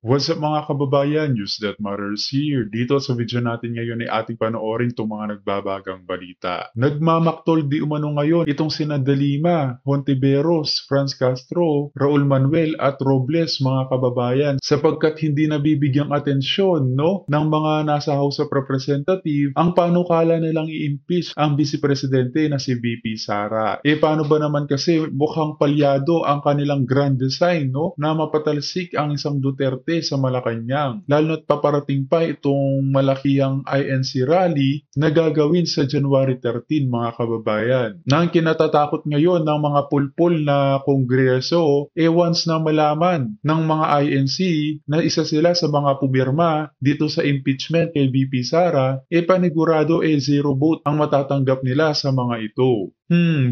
What's up mga kababayan? News that matters here. Dito sa video natin ngayon ay ating panoorin itong mga nagbabagang balita. Nagmamaktol di umano ngayon itong sina Dalima, Hontiveros, Franz Castro, Raul Manuel at Robles mga kababayan sapagkat hindi nabibigyang atensyon ng mga nasa House of Representative ang panukala nilang i-impeach ang Vice Presidente na si VP Sara. Paano ba naman kasi mukhang palyado ang kanilang grand design na mapatalsik ang isang Duterte sa Malacanang. Lalo na't paparating pa itong malakihang INC rally na gagawin sa January 13 mga kababayan. Na ang kinatatakot ngayon ng mga pulpul na kongreso, once na malaman ng mga INC na isa sila sa mga pumirma dito sa impeachment kay VP Sara, panigurado zero vote ang matatanggap nila sa mga ito.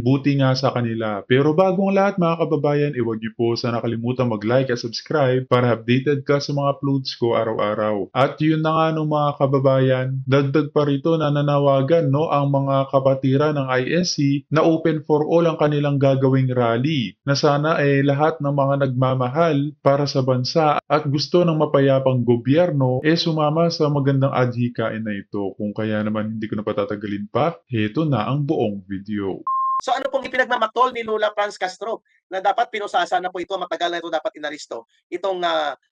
Buti nga sa kanila. Pero bagong lahat mga kababayan, huwag niyo po sana nakalimutan mag-like at subscribe para updated ka sa mga uploads ko araw-araw. At yun na nga mga kababayan, dagdag pa rito na nanawagan ang mga kapatiran ng INC na open for all ang kanilang gagawing rally. Na sana lahat ng mga nagmamahal para sa bansa at gusto ng mapayapang gobyerno sumama sa magandang adhikain na ito. Kung kaya naman hindi ko na patatagalin pa, heto na ang buong video. So ano pong ipinagmamatol ni Lola Franz Castro na dapat pinusasa na po ito, matagal na ito dapat inaristo, itong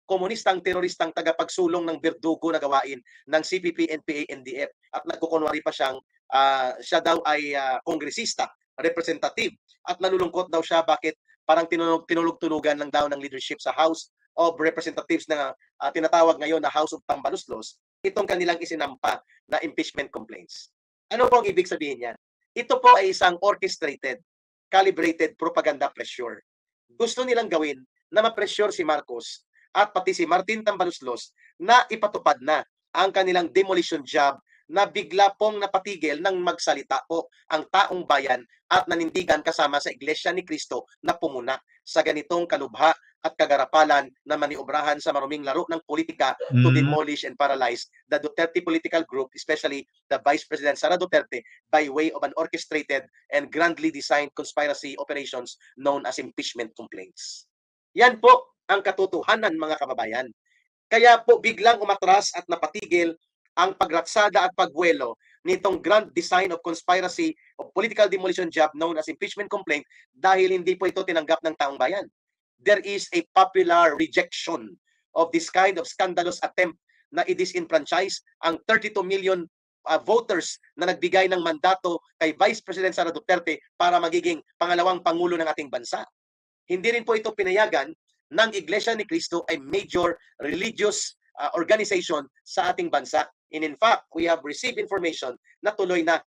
komunistang teroristang tagapagsulong ng berdugo na gawain ng CPP, NPA, NDF at nagkukunwari pa siyang siya daw ay kongresista, representative at nalulungkot daw siya bakit parang tinulog-tulugan lang daw ng leadership sa House of Representatives na tinatawag ngayon na House of Tambaluslos itong kanilang isinampa na impeachment complaints. Ano po ang ibig sabihin niyan? Ito po ay isang orchestrated, calibrated propaganda pressure. Gusto nilang gawin na ma-pressure si Marcos at pati si Martin Tambaluslos na ipatupad na ang kanilang demolition job na bigla pong napatigil ng magsalita po ang taong bayan at nanindigan kasama sa Iglesia ni Cristo na pumuna sa ganitong kalubha at kagarapalan na maniobrahan sa maruming laro ng politika to demolish and paralyze the Duterte political group, especially the Vice President Sara Duterte, by way of an orchestrated and grandly designed conspiracy operations known as impeachment complaints. Yan po ang katotohanan mga kababayan. Kaya po biglang umatras at napatigil ang pagratsada at pagwelo nitong grand design of conspiracy of political demolition job known as impeachment complaint dahil hindi po ito tinanggap ng taong bayan. There is a popular rejection of this kind of scandalous attempt na i-disenfranchise ang 32 million voters na nagbigay ng mandato kay Vice President Sara Duterte para magiging pangalawang pangulo ng ating bansa. Hindi rin po ito pinayagan ng Iglesia ni Cristo ay major religious organization sa ating bansa. And in fact, we have received information na tuloy na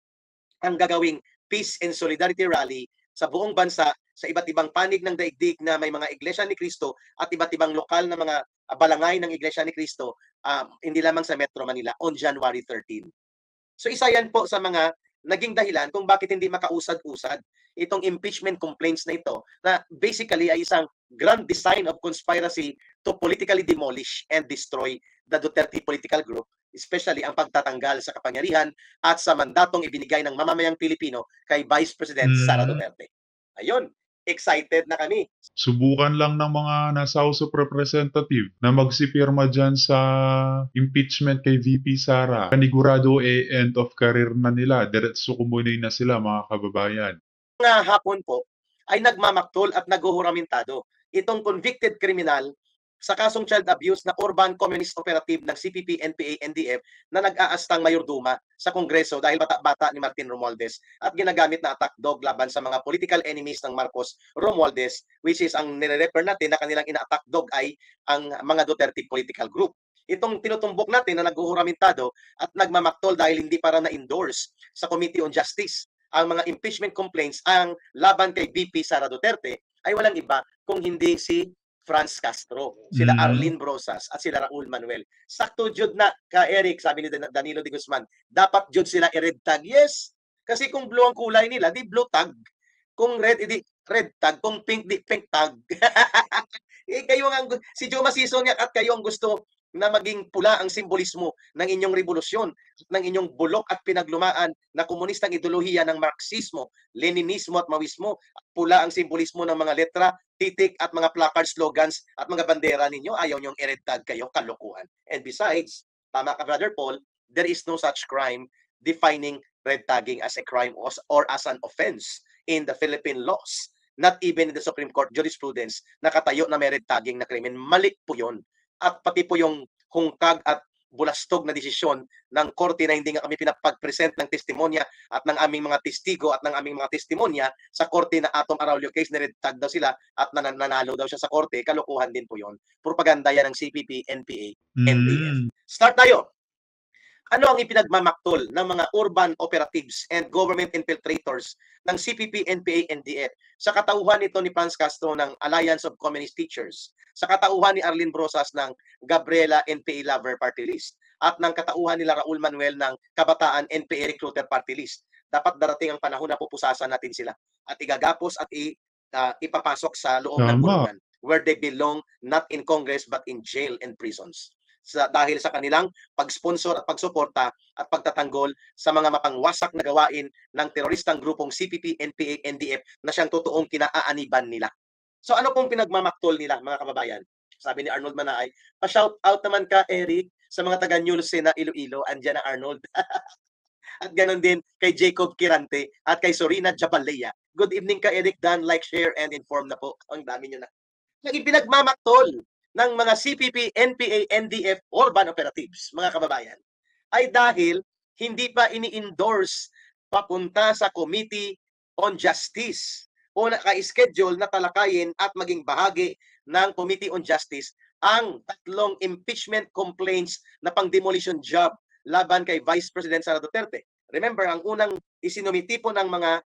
ang gagawing Peace and Solidarity Rally sa buong bansa sa iba't ibang panig ng daigdig na may mga Iglesia ni Cristo at iba't ibang lokal na mga balangay ng Iglesia ni Cristo, hindi lamang sa Metro Manila on January 13. So isa yan po sa mga naging dahilan kung bakit hindi makausad-usad itong impeachment complaints na ito na basically ay isang grand design of conspiracy to politically demolish and destroy the Duterte political group, especially ang pagtatanggal sa kapangyarihan at sa mandatong ibinigay ng mamamayang Pilipino kay Vice President Sara Duterte. Ayun, excited na kami. Subukan lang ng mga nasa House of Representative na magsipirma dyan sa impeachment kay VP Sara. Panigurado end of career na nila. Diretso kumunoy na sila mga kababayan. Hapon po ay nagmamaktol at naguhuramentado itong convicted criminal sa kasong child abuse na urban communist operative ng CPP, NPA, NDF na nag-aastang mayorduma sa Kongreso dahil bata-bata ni Martin Romualdez at ginagamit na attack dog laban sa mga political enemies ng Marcos Romualdez, which is ang nire-refer natin na kanilang ina-attack dog ay ang mga Duterte political group. Itong tinutumbok natin na naguhuramentado at nagmamaktol dahil hindi para na-endorse sa Committee on Justice ang mga impeachment complaints ang laban kay VP Sara Duterte ay walang iba kung hindi si Franz Castro, sila Arlene Brosas at sila Raul Manuel. Sakto jud na ka Eric, sabi ni Danilo de Guzman, dapat jud sila i-red tag. Yes, kasi kung blue ang kulay nila, di blue tag. Kung red, di red tag. Kung pink, di pink tag. Kayo ang, si Joma Sison at kayo ang gusto na maging pula ang simbolismo ng inyong revolusyon, ng inyong bulok at pinaglumaan na komunistang ideolohiya ng Marxismo, Leninismo at Maoismo. Pula ang simbolismo ng mga letra, titik at mga placard slogans at mga bandera ninyo. Ayaw nyong i-red tag kayo, kalokohan. And besides, tama ka Brother Paul, there is no such crime defining red tagging as a crime or as an offense in the Philippine laws. Not even in the Supreme Court jurisprudence nakatayo na may red tagging na krimen. Mali po yun. At pati po yung hungkag at bulastog na desisyon ng korte na hindi nga kami pinapag-present ng testimonya at ng aming mga testigo at ng aming mga testimonya sa korte na Atom Araulio case, na red tag daw sila at nanalo daw siya sa korte. Kalokohan din po yun. Propaganda yan ng CPP, NPA, NDF. Start tayo. Ano ang ipinagmamaktol ng mga urban operatives and government infiltrators ng CPP, NPA, NDF? Sa katauhan nito ni Franz Castro ng Alliance of Communist Teachers, sa katauhan ni Arlene Brosas ng Gabriela NPA Lover Party List, at ng katauhan nila Raul Manuel ng Kabataan NPA Recruiter Party List. Dapat darating ang panahon na pupusasan natin sila at igagapos at ipapasok sa loob ng kulungan where they belong, not in Congress but in jail and prisons. Dahil sa kanilang pag-sponsor at pagsuporta at pagtatanggol sa mga mapangwasak na gawain ng teroristang grupong CPP, NPA, NDF na siyang totoong kinaaaniban nila. So ano pong pinagmamaktol nila, mga kababayan? Sabi ni Arnold Manaay, pa-shout out naman ka, Eric, sa mga taga-Nulce na Iloilo. Andyan na Arnold. At ganon din kay Jacob Kirante at kay Sorina Jabalea. Good evening ka, Eric. Dan, like, share, and inform na po. Ang dami nyo na. Naging pinagmamaktol ng mga CPP, NPA, NDF urban operatives, mga kababayan, ay dahil hindi pa ini-endorse papunta sa Committee on Justice o naka-schedule na talakayin at maging bahagi ng Committee on Justice ang tatlong impeachment complaints na pang-demolition job laban kay Vice President Sara Duterte. Remember, ang unang isinumiti po ng mga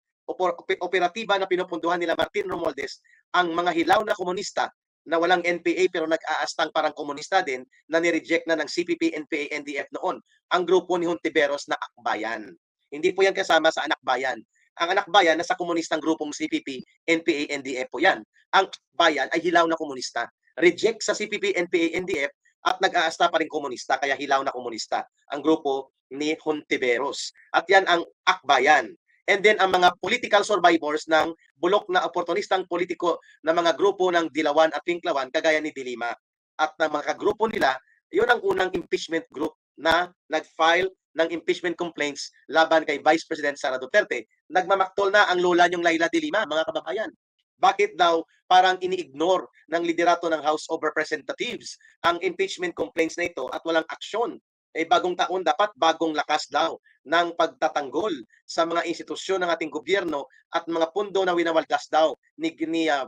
operatiba na pinupunduhan nila Martin Romualdez, ang mga hilaw na komunista na walang NPA pero nag-aastang parang komunista din na ni-reject na ng CPP, NPA, NDF noon. Ang grupo ni Hontiveros na Akbayan. Hindi po yan kasama sa Anak Bayan. Ang Anak Bayan nasa komunistang grupong CPP, NPA, NDF po yan. Ang Akbayan ay hilaw na komunista. Reject sa CPP, NPA, NDF at nag-aasta pa rin komunista, kaya hilaw na komunista. Ang grupo ni Hontiveros. At yan ang Akbayan. And then ang mga political survivors ng bulok na oportunistang politiko na mga grupo ng Dilawan at Pinklawan, kagaya ni Dilima. At ng mga grupo nila, yun ang unang impeachment group na nag-file ng impeachment complaints laban kay Vice President Sara Duterte. Nagmamaktol na ang lola niyong Laila Dilima, mga kababayan. Bakit daw parang ini-ignore ng liderato ng House of Representatives ang impeachment complaints na ito at walang aksyon? Bagong taon, dapat bagong lakas daw ng pagtatanggol sa mga institusyon ng ating gobyerno at mga pundo na winawaldas daw ni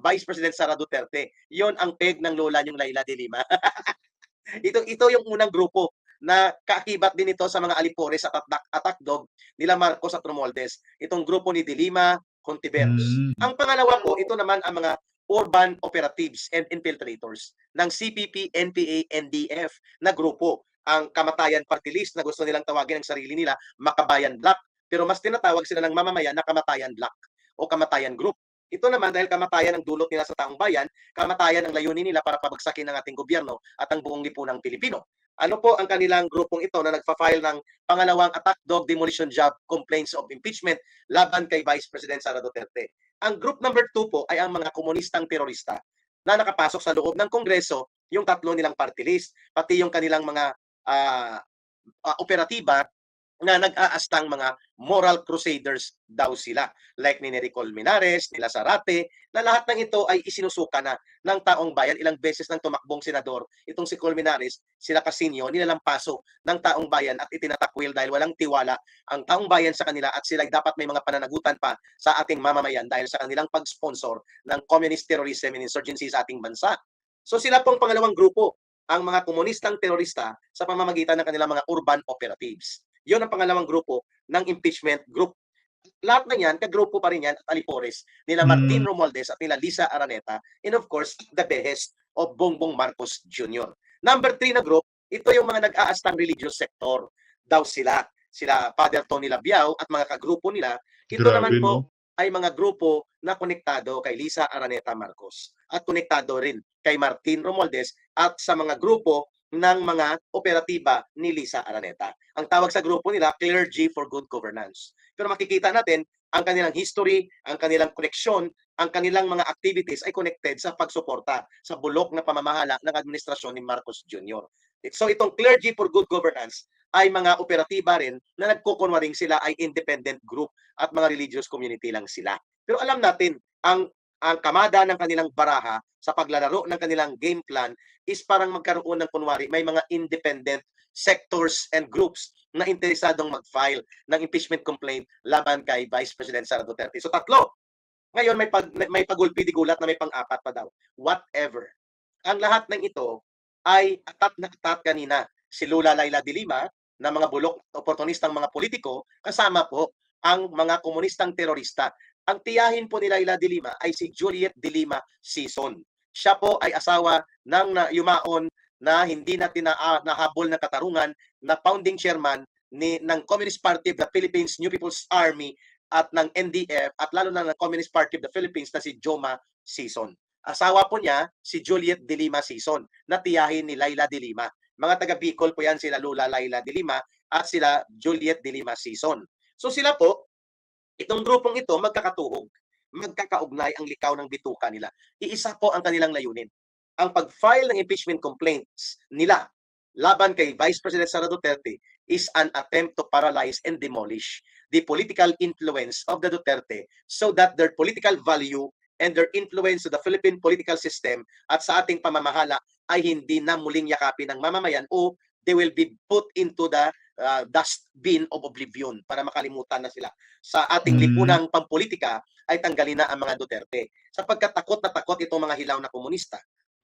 Vice President Sara Duterte. Yon ang peg ng lola niyong Laila de Lima. ito yung unang grupo na kaakibat din ito sa mga alipores at attack dog nila Marcos at Romualdez. Itong grupo ni de Lima, Hontiveros. Ang pangalawa po, ito naman ang mga urban operatives and infiltrators ng CPP, NPA, NDF na grupo. Ang Kamatayan Party List na gusto nilang tawagin ang sarili nila Makabayan Bloc, pero mas tinatawag sila ng mamamayan na Kamatayan Bloc o Kamatayan Group. Ito naman dahil kamatayan ang dulot nila sa taong bayan, kamatayan ang layunin nila para pabagsakin ng ating gobyerno at ang buong lipunang Pilipino. Ano po ang kanilang grupong ito na nagfa-file ng pangalawang attack dog demolition job complaints of impeachment laban kay Vice President Sara Duterte? Ang group number 2 po ay ang mga komunistang terorista na nakapasok sa loob ng Kongreso, yung tatlo nilang party list, pati yung kanilang mga operatiba na nag-aastang mga moral crusaders daw sila. Like ni Nicol Minares, nila Zarate, na lahat ng ito ay isinusuka na ng taong bayan. Ilang beses nang tumakbong senador, itong si Colmenares, sila Casino, nilalampaso ng taong bayan at itinatakwil dahil walang tiwala ang taong bayan sa kanila at sila dapat may mga pananagutan pa sa ating mamamayan dahil sa kanilang pag-sponsor ng communist terrorism and insurgency sa ating bansa. So sila pong pangalawang grupo, ang mga komunistang terorista sa pamamagitan ng kanilang mga urban operatives. Yun ang pangalawang grupo ng impeachment group. Lahat na yan, kagrupo pa rin yan at alipores nila Martin Romualdez at nila Lisa Araneta, and of course, the behest of Bongbong Marcos Jr. Number 3 na group, ito yung mga nag-aastang religious sector. Daw sila Father Tony Labiao at mga kagrupo nila. Ito naman po ay mga grupo na konektado kay Lisa Araneta Marcos at konektado rin kay Martin Romualdez at sa mga grupo ng mga operatiba ni Lisa Araneta. Ang tawag sa grupo nila, Clergy for Good Governance. Pero makikita natin, ang kanilang history, ang kanilang koneksyon, ang kanilang mga activities ay connected sa pagsuporta sa bulok na pamamahala ng administrasyon ni Marcos Jr. So itong Clergy for Good Governance ay mga operatiba rin na nagkukunwaring sila ay independent group at mga religious community lang sila. Pero alam natin, ang kamada ng kanilang baraha sa paglalaro ng kanilang game plan is parang magkaroon ng kunwari may mga independent sectors and groups na interesadong mag-file ng impeachment complaint laban kay Vice President Sara Duterte. So tatlo. Ngayon may pagulpi di gulat na may pang-apat pa daw. Whatever. Ang lahat ng ito ay atat na atat kanina. Si Lula Laila de Lima na mga bulok oportunistang mga politiko kasama po ang mga komunistang terorista. Ang tiyahin po ni Laila de Lima ay si Juliet de Lima Sison. Siya po ay asawa ng yumaon na hindi natin nahabol na katarungan na founding chairman ng Communist Party of the Philippines, New People's Army at ng NDF at lalo na ng Communist Party of the Philippines na si Joma Sison. Asawa po niya si Juliet de Lima Sison na tiyahin ni Laila de Lima. Mga taga Bicol po yan, sila Lula Laila de Lima at sila Juliet de Lima Sison. So sila po, itong grupong ito magkakatuhog, magkakaugnay ang likaw ng bituka nila. Iisa po ang kanilang layunin. Ang pag-file ng impeachment complaints nila laban kay Vice President Sara Duterte is an attempt to paralyze and demolish the political influence of the Duterte so that their political value and their influence to the Philippine political system at sa ating pamamahala ay hindi na muling yakapin ng mamamayan o they will be put into the dustbin of oblivion para makalimutan na sila. Sa ating lipunang pampolitika ay tanggalin na ang mga Duterte. Sapagkat takot na takot itong mga hilaw na komunista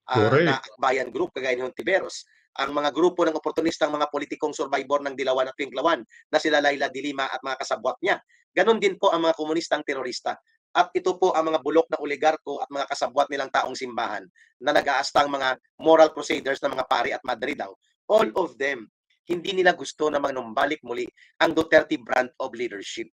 na bayan group kagaya ni Hontiveros, ang mga grupo ng oportunistang mga politikong survivor ng Dilawan at Pinklawan na sila Laila de Lima at mga kasabwat niya. Ganon din po ang mga komunistang terorista. At ito po ang mga bulok na oligarko at mga kasabwat nilang taong simbahan na nag-aastang mga moral crusaders na mga pari at madre daw. All of them, hindi nila gusto na manumbalik muli ang Duterte brand of leadership.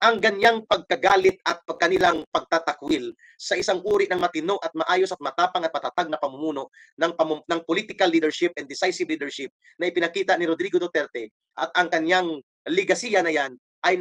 Ang ganyang pagkagalit at kanilang pagtatakwil sa isang uri ng matino at maayos at matapang at matatag na pamumuno ng political leadership and decisive leadership na ipinakita ni Rodrigo Duterte at ang kanyang legasiya na yan ay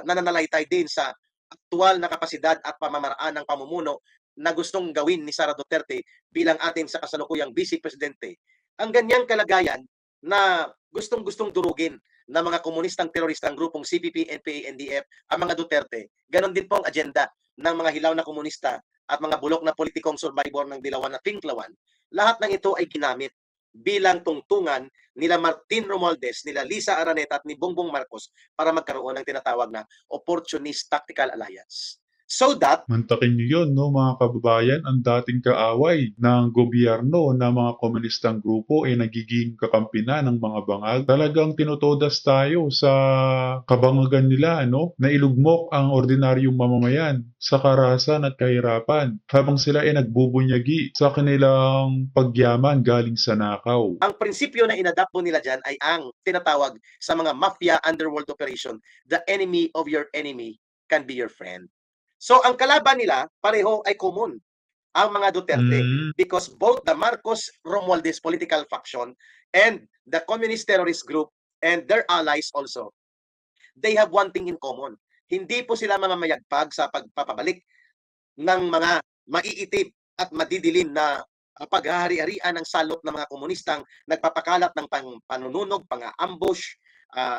nananalaytay din sa aktual na kapasidad at pamamaraan ng pamumuno na gustong gawin ni Sara Duterte bilang ating sa kasalukuyang Vice Presidente. Ang ganyang kalagayan na gustong-gustong durugin ng mga komunistang teroristang grupong CPP, NPA, NDF, ang mga Duterte. Ganon din po ang agenda ng mga hilaw na komunista at mga bulok na politikong survivor ng Dilawan at Pinklawan. Lahat ng ito ay ginamit bilang tungtungan nila Martin Romualdez, nila Lisa Araneta at ni Bongbong Marcos para magkaroon ng tinatawag na opportunist tactical alliance. So that Mantakin nyo yun, no, mga kababayan, ang dating kaaway ng gobyerno na mga komunistang grupo ay nagiging kakampi na ng mga bangag. Talagang tinutodas tayo sa kabangagan nila, no, na ilugmok ang ordinaryong mamamayan sa karahasan at kahirapan habang sila ay nagbubunyagi sa kanilang pagyaman galing sa nakaw. ang prinsipyo na inadapt po nila dyan ay ang tinatawag sa mga mafia underworld operation, the enemy of your enemy can be your friend. So ang kalaban nila pareho ay common, ang mga Duterte, because both the Marcos Romualdez political faction and the communist terrorist group and their allies also, they have one thing in common. Hindi po sila mamamayagpag sa pagpapabalik ng mga maiitib at madidilim na paghahari-harian ng salot ng mga komunistang nagpapakalat ng panununog, pang-ambush,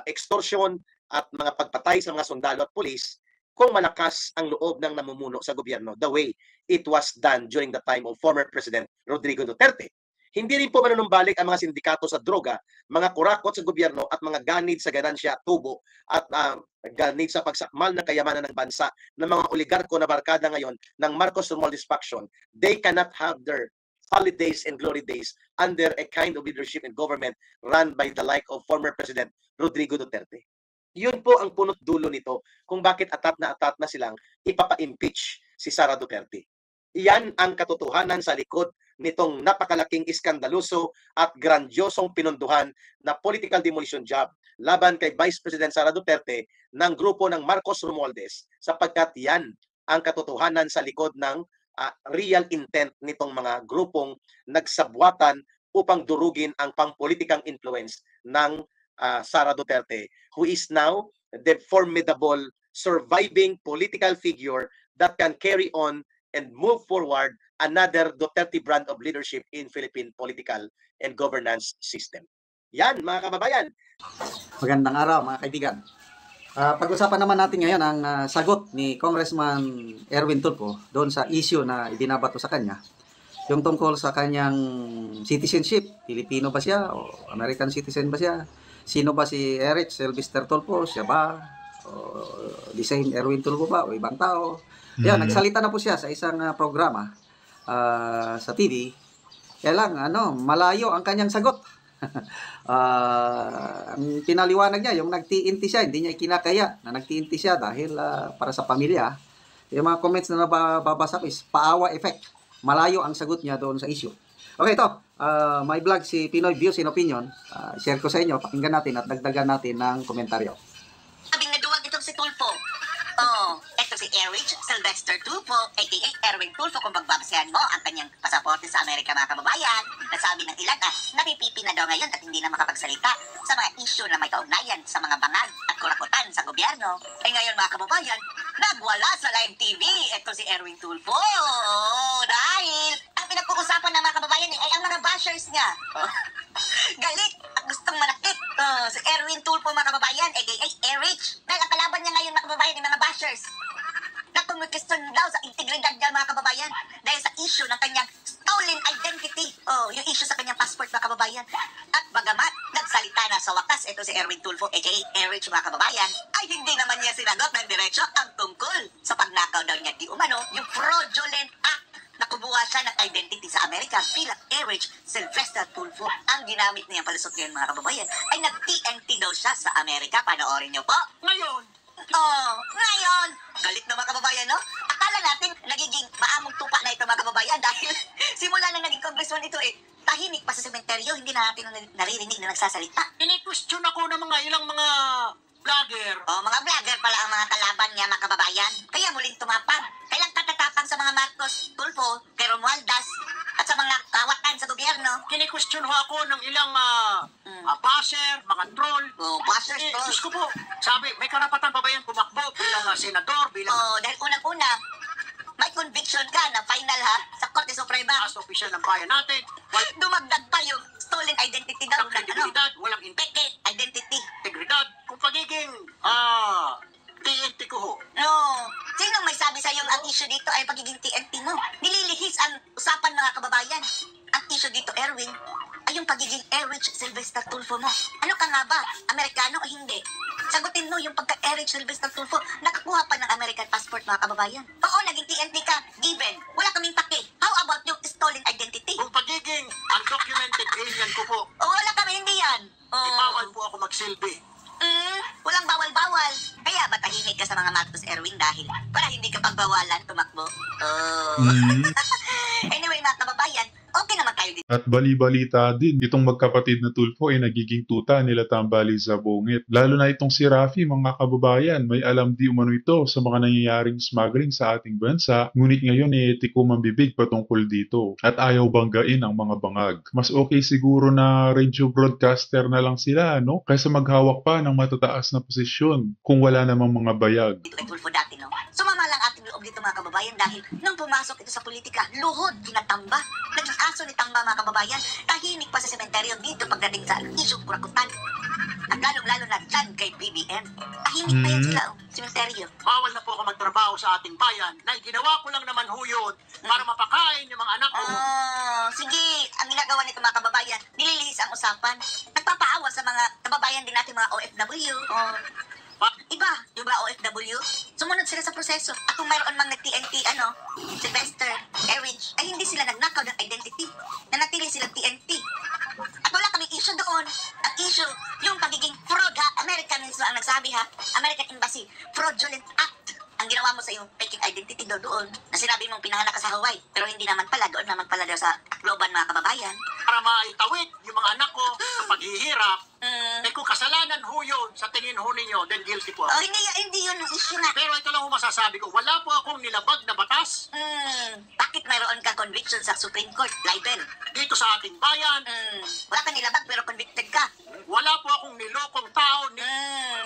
extortion at mga pagpatay sa mga sundalo at pulis kung malakas ang loob ng namumuno sa gobyerno the way it was done during the time of former President Rodrigo Duterte. Hindi rin po manunumbalik ang mga sindikato sa droga, mga kurakot sa gobyerno at mga ganid sa ganansya at tubo at ganid sa pagsakmal ng kayamanan ng bansa ng mga oligarko na barkada ngayon ng Marcos Romualdez faction. They cannot have their solid days and glory days under a kind of leadership and government run by the like of former President Rodrigo Duterte. Yun po ang punot dulo nito kung bakit atat na silang ipapa-impeach si Sara Duterte. Iyan ang katotohanan sa likod nitong napakalaking iskandaluso at grandiosong pinunduhan na political demolition job laban kay Vice President Sara Duterte ng grupo ng Marcos Romualdez sapagkat yan ang katotohanan sa likod ng real intent nitong mga grupong nagsabwatan upang durugin ang pampolitikang influence ng Sara Duterte, who is now the formidable surviving political figure that can carry on and move forward another Duterte brand of leadership in Philippine political and governance system. Yan, mga kababayan. Magandang araw mga kaibigan. Pag-usapan naman natin ngayon ang sagot ni Congressman Erwin Tulfo doon sa issue na ibinabato sa kanya. Yung tungkol sa kanyang citizenship, Pilipino ba siya o American citizen ba siya? Sino ba si Eric Sylvester Tulfo? Siya ba? O the same Erwin Tulfo ba? O ibang tao? Yan, nagsalita na po siya sa isang programa sa TV. Kaya lang, malayo ang kanyang sagot. Ang pinaliwanag niya, yung nagtiinti siya, hindi niya kinakaya na nagtiinti siya dahil para sa pamilya. Yung mga comments na nababasa ko is paawa effect. Malayo ang sagot niya doon sa issue. Okay, ito. May vlog si Pinoy Views in Opinion. Share ko sa inyo. Pakinggan natin at dagdagan natin ng komentaryo. Sabing naduwag itong si Tulfo. Ito si Eric Sylvester Tulfo, aka Erwin Tulfo, kung magbabasehan mo ang kanyang pasaporte sa Amerika, mga kababayan. Nasabi ng ilan napipipi na daw ngayon at hindi na makapagsalita sa mga issue na may kaugnayan sa mga bangag at kurakutan sa gobyerno. Ngayon, mga kababayan, nagwala sa live TV ito si Erwin Tulfo. Dahil ang pinag-uusapan ng mga kababayan ay ang mga bashers niya. Galit at gustong manakit. Si Erwin Tulfo, mga kababayan, aka Eric. Dahil ang kalaban niya ngayon, mga kababayan, ay mga bashers na kumikiston daw sa integridad niya, mga kababayan, dahil sa issue ng kanyang stolen identity. Yung issue sa kanyang passport, mga kababayan. At bagamat nagsalita na sa wakas ito si Erwin Tulfo, aka Eric, mga kababayan, ay hindi naman niya sinagot ng diretsyo ang tungkol sa pagnakaw daw niya di umano, yung fraudulent act na kumuha siya ng identity sa Amerika bilang Eric Sylvester Tulfo. Ang ginamit niyang palusot ngayon, mga kababayan, ay nag-TNT daw siya sa Amerika. Panoorin niyo po. Ngayon, galit na, mga kababayan, no? Akala natin nagiging maamong tupa na ito, mga kababayan, dahil simula na naging congressman ito, tahimik pa sa sementeryo, hindi na natin naririnig na nagsasalita. Ini-question ako ng mga ilang mga vlogger. Mga vlogger pala ang mga kalaban niya, mga kababayan. Kaya muling tumapang. Kailang katatapang sa mga Marcos Tulfo, kay Romualdez, at sa mga kawatan sa gobyerno. Kini-question ho ako ng ilang basher, mga troll. Bashers, troll. Diyos ko po, sabi, may karapatan pa ba yan pumakbo bilang senador, bilang Dahil unang-una, may conviction ka na final sa Korte Suprema. as official ng bayan natin. Walang Dumagdag pa yung stolen identity daw. credibilidad, walang Peke identity. integridad. Kung pagiging TNT ko ho. No. Sino may sabi sa ang issue dito ay pagiging TNT mo? Nililihis ang usapan, mga kababayan. Ang issue dito, Erwin, ay yung pagiging Eric Sylvester Tulfo mo. Ano ka nga ba? Amerikano o hindi? Sagutin mo yung pagka-Eric Sylvester Tulfo. Nakakuha pa ng American passport, mga kababayan. Oo, naging TNT ka. Given. Wala kaming pake. How about yung stolen identity? Kung pagiging undocumented alien ko po, O wala kami, hindi yan. ibawal po ako magsilbi. Walang bawal-bawal. Kaya matahimik ka sa mga Marcos, Erwin, dahil para hindi ka pagbawalan tumakbo. Anyway, mga kababayan, okay naman tayo dito. At bali-balita din, itong magkapatid na Tulfo ay nagiging tuta nila Tambali sa bungit. Lalo na itong si Rafi, mga kababayan, may alam di umano ito sa mga nangyayaring smuggling sa ating bansa, ngunit ngayon tiko mambibig patungkol dito at ayaw banggain ang mga bangag. Mas okay siguro na radio broadcaster na lang sila, no? Kaysa maghawak pa ng matataas na posisyon kung wala namang mga bayag. Dito kay Tulfo dati, no? Sumama lang ating loob dito, mga kababayan, dahil nung pumasok ito sa politika, luhod, kinatamba. Naging aso ni Tamba, mga kababayan. Tahimik pa sa sementeryo dito pagdating sa isyong kurakutan. At lalong-lalo na dyan kay BBM. Tahimik pa yan sila, sementeryo. Bawal na po ako magtrabaho sa ating bayan na ginawa ko lang naman ho yun para mapakain yung mga anak ko. Sige, ang ginagawa nito, mga kababayan, nililihis ang usapan. Nagpapaawa sa mga kababayan din natin, mga OFW. Iba, yung ba OFW? Sumunod sila sa proseso. At kung mayroon mang nag-TNT, Sylvester, Eric, ay hindi sila nagnakaw ng identity. Nanatili sila TNT. At wala kaming issue doon. Ang issue, yung pagiging fraud, American mismo ang nagsabi, American Embassy, fraudulent act. Ang ginawa mo sa iyong fake identity doon, na sinabi mong pinahanak ka sa Hawaii, pero hindi naman pala, doon naman pala daw sa Akloban, mga kababayan. Para maitawid yung mga anak ko sa paghihirap. Kung kasalanan ho yun sa tingin ho ninyo, then guilty po ako. Hindi yun ang issue nga. Pero ito lang ho masasabi ko, wala po akong nilabag na batas. Bakit Bakit mayroon ka conviction sa Supreme Court, libel? Dito sa ating bayan, Wala kang nilabag pero convicted ka. wala po akong nilokong tao ni...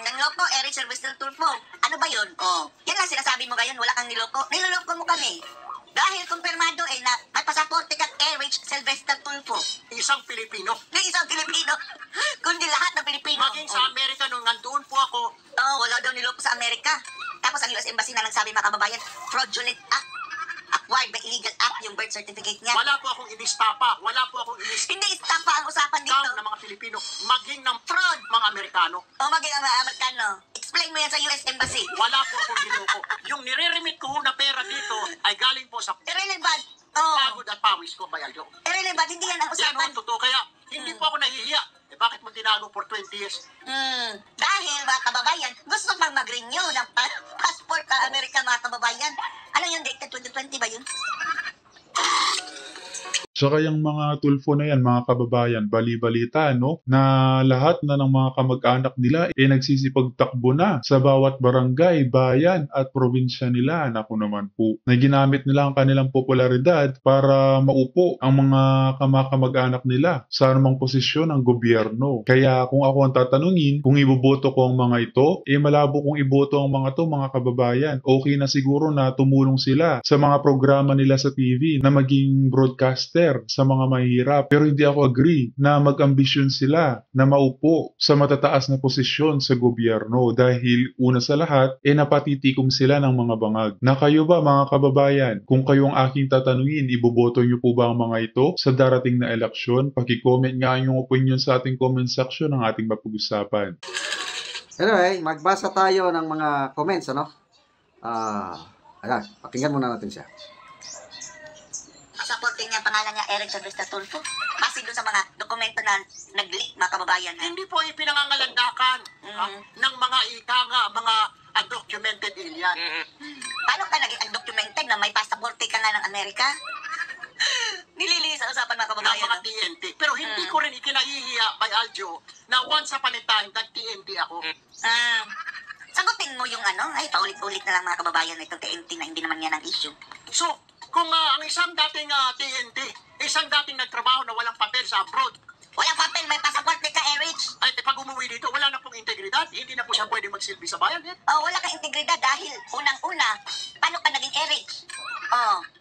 Nanloko, Eric Sylvester Tulfo. Ano ba yun? Oh, yan lang sinasabi mo ngayon, wala kang niloko. Niloloko mo kami. Dahil kumpirmado na may pasaporte kang Eric Sylvester Tulfo. Isang Pilipino. Na isang Pilipino. Kundi lahat ng Pilipino. Maging sa Amerika nung nandoon po ako, Wala daw niloko sa Amerika. Tapos ang US Embassy na nagsabi mga kababayan, fraudulent act. Acquired by illegal act yung birth certificate niya. wala po akong inistapa, wala po akong Hindi estafa ang usapan dito. ng mga Pilipino, maging ng fraud mga Amerikano. O maging ang mga Amerikano. Explain mo yan sa US Embassy. Wala po akong ginoko. Yung nire-remit ko ho na pera dito ay galing po sa Irrelevant. Oh, pagod at pawis ko, Bayaldo. irrelevant. Hindi yan ang Yan usapan. ang totoo. Kaya hindi po ako nahihiya. Bakit mo tinago for 20 years? Dahil mga kababayan, gusto mang mag-renew ng passport sa Amerika mga kababayan. Ano yung date? 2020 ba yun? Tsaka yung mga Tulfo na yan, mga kababayan, bali-balita, no? Na lahat na ng mga kamag-anak nila nagsisipagtakbo na sa bawat barangay, bayan at probinsya nila. Naku naman po, na ginamit nila ang kanilang popularidad para maupo ang mga kamag-anak nila sa anumang posisyon ng gobyerno. Kaya kung ako ang tatanungin, kung iboboto ko ang mga ito, malabo kong iboto ang mga to, mga kababayan. Okay na siguro na tumulong sila sa mga programa nila sa TV na maging broadcaster sa mga mahirap. Pero hindi ako agree na mag-ambisyon sila na maupo sa matataas na posisyon sa gobyerno dahil una sa lahat, napatitikom sila ng mga bangag. Na kayo ba mga kababayan, kung kayo ang aking tatanungin, iboboto niyo po ba ang mga ito sa darating na eleksyon? Paki-comment nga ang inyong opinion sa ating comment section ng ating mapag-usapan. Anyway, magbasa tayo ng mga comments, ano? Ayan, pakinggan muna natin siya. Pasaporte niya, pangalan niya Eric Sylvester Tulfo. Base doon sa mga dokumento na nag-leak mga kababayan. Hindi po ipinangangalandakan ng mga mga undocumented alien. Paano ka naging undocumented na may pasaporte ka nga ng Amerika? Nililinis ang usapan mga Ng kababayan. mga TNT. Pero hindi ko rin ikinahihiya by Aljo na once upon a time nag-TNT ako. Sagutin mo yung ay paulit-ulit na lang mga kababayan itong TNT na hindi naman yan ang issue. So, kung ang isang dating TNT, isang dating nagtrabaho na walang papel sa abroad, Walang papel, may pasaporte ka, Eric. ay pag umuwi dito, wala na pong integridad, hindi na po siya pwede magsilbi sa bayan. Wala kang integridad dahil unang-una, paano ka naging Eric?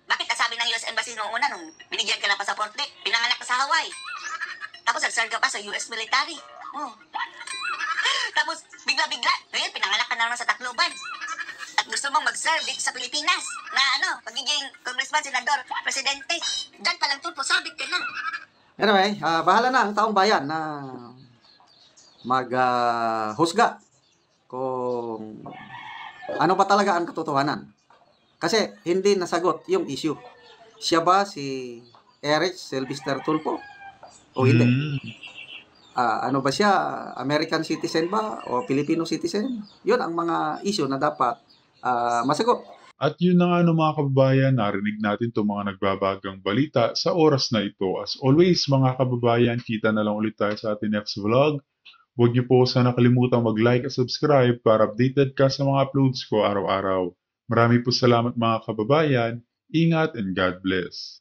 Bakit kasabi ng US Embassy noong una nung binigyan ka ng pasaporte, pinanganak ka sa Hawaii. Tapos nag-serve ka pa sa US military. Tapos bigla-bigla, ngayon pinanganak ka na naman sa Tacloban. At gusto mong mag-serve dito sa Pilipinas na pagiging congressman, senador, presidente. Diyan pa lang Tulfo, sabit ka na. Anyway, bahala na ang taong bayan na maghusga kung ano pa talaga ang katotohanan. Kasi hindi nasagot yung issue. Siya ba si Eric Sylvester Tulfo o hindi? Ano ba siya? American citizen ba o Filipino citizen? Yun ang mga issue na dapat masagot. At yun na nga no, mga kababayan, narinig natin itong mga nagbabagang balita sa oras na ito. As always mga kababayan, kita na lang ulit tayo sa ating next vlog. Huwag niyo po sana kalimutang mag-like at subscribe para updated ka sa mga uploads ko araw-araw. Marami po salamat mga kababayan. Ingat and God bless.